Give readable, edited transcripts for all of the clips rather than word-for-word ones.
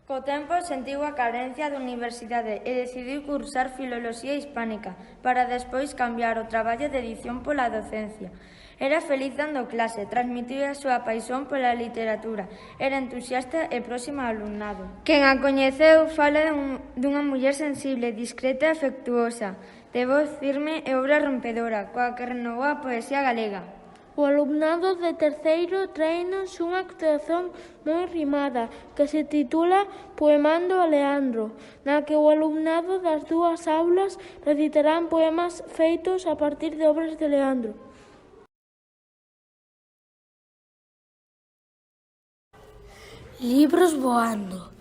Co tempo sentiu a carencia de universidade e decidiu cursar Filoloxía Hispánica para despois cambiar o traballo de edición pola docencia. Era feliz dando clase, transmitiu a súa paixón pola literatura, era entusiasta e próxima ao alumnado. Quen a coñeceu fala dunha muller sensible, discreta e afectuosa, de voz firme e obra rompedora, coa que renovou a poesía galega. O alumnado de terceiro tréinos unha actuación moi rimada que se titula Poemando a Leandro, na que o alumnado das dúas aulas recitarán poemas feitos a partir de obras de Leandro. Libros voando.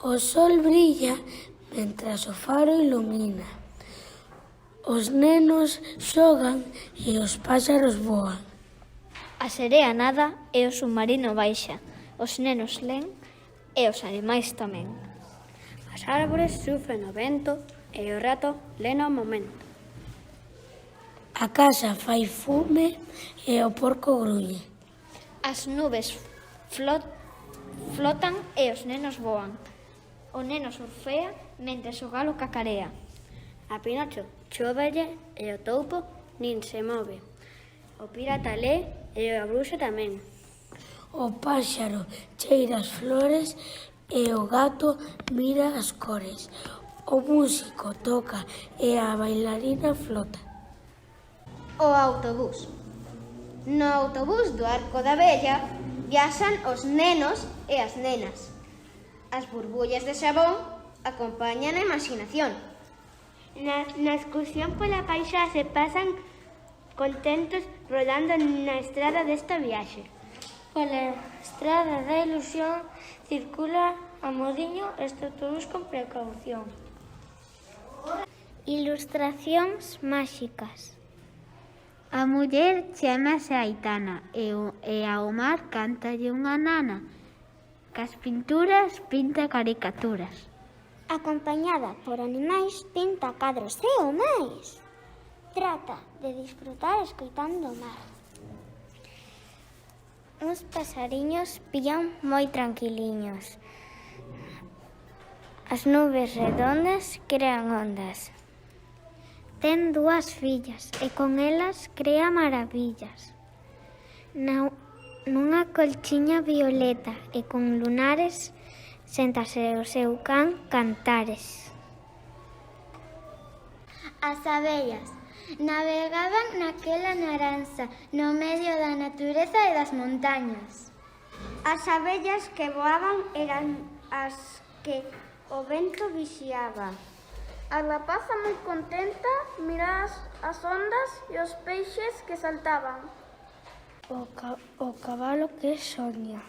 O sol brilla mentras o faro ilumina. Os nenos xogan e os páxaros voan. A serea nada e o submarino baixa. Os nenos len e os animais tamén. As árbores sufren o vento e o rato len ao momento. A casa fai fume e o porco gruñe. As nubes flotan e os nenos voan. O neno surfea mentres o galo cacarea. A Pinocho chóvelle e o toupo nin se move. O pirata lé e a bruxa tamén. O páxaro cheira as flores e o gato mira as cores. O músico toca e a bailarina flota. O autobús. No autobús do Arco da Vella viaxan os nenos e as nenas. As burbullas de xabón acompañan a imaginación. Na excursión pola paisaxe pasan contentos rodando na estrada desta viaxe. Pola estrada da ilusión circula a modiño este autobús con precaución. Ilustracións máxicas. A muller chamase Aitana e ao mar cántalle unha nana. Cas pinturas pinta caricaturas. Acompañada por animais, pinta cadros e o máis. Trata de disfrutar escoitando o mar. Uns pasariños pillan moi tranquiliños. As nubes redondas crean ondas. Ten dúas fillas e con elas crea maravillas. Nunha colchiña violeta e con lunares séntase o seu can Cantares. As abellas navegaban naquela naranxa no medio da natureza e das montañas. As abellas que voaban eran as que o vento vixiaba. A rapaza moi contenta miraba as ondas e os peixes que saltaban. O cabalo que soña.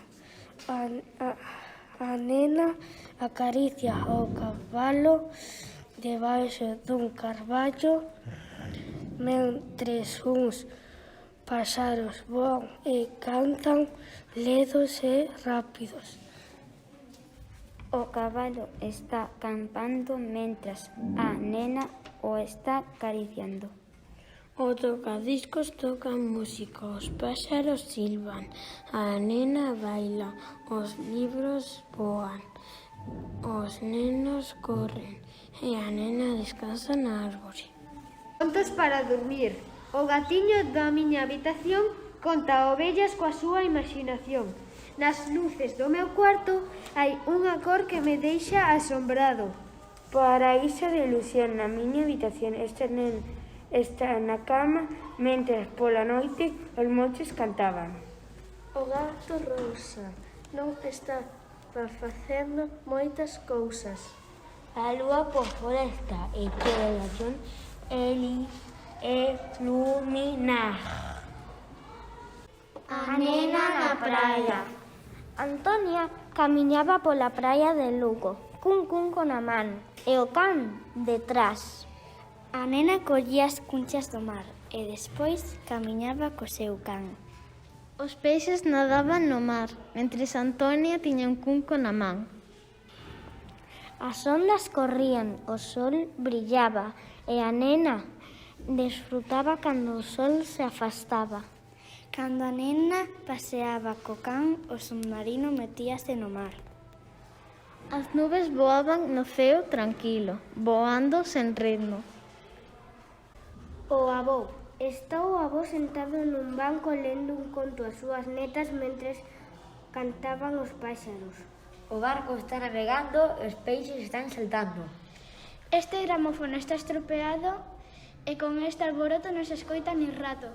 A nena acaricia o cabalo debaixo dun carballo mentres uns paxaros voan e cantan ledos e rápidos. O cabalo está campando mentras a nena o está acariciando. O tocadiscos toca música, os páxaros silban, a nena baila, os libros voan, os nenos corren e a nena descansa na árbore. Contos para dormir. O gatiño da miña habitación conta ovellas coa súa imaginación. Nas luces do meu cuarto hai unha cor que me deixa asombrado. Paraíso de ilusión na miña habitación. Este nen está na cama mentres pola noite os moches cantaban. O gato rosa non está facendo moitas cousas. A lúa por floresta e todo o latón iluminar. A nena na praia. Antonia camiñaba pola praia de Lugo, cun cunco na man e o can detrás. A nena collía as cunchas do mar e despois camiñaba co seu can. Os peixes nadaban no mar, mentres Antonia tiña un cunco na man. As ondas corrían, o sol brillaba e a nena desfrutaba cando o sol se afastaba. Cando a nena paseaba co can, o submarino metíase no mar. As nubes voaban no ceo tranquilo, voando sen ritmo. O avó. Está o avó sentado nun banco lendo un conto ás súas netas mentres cantaban os páxaros. O barco está navegando e os peixes están saltando. Este gramófono está estropeado e con este alboroto non se escoita ni rato.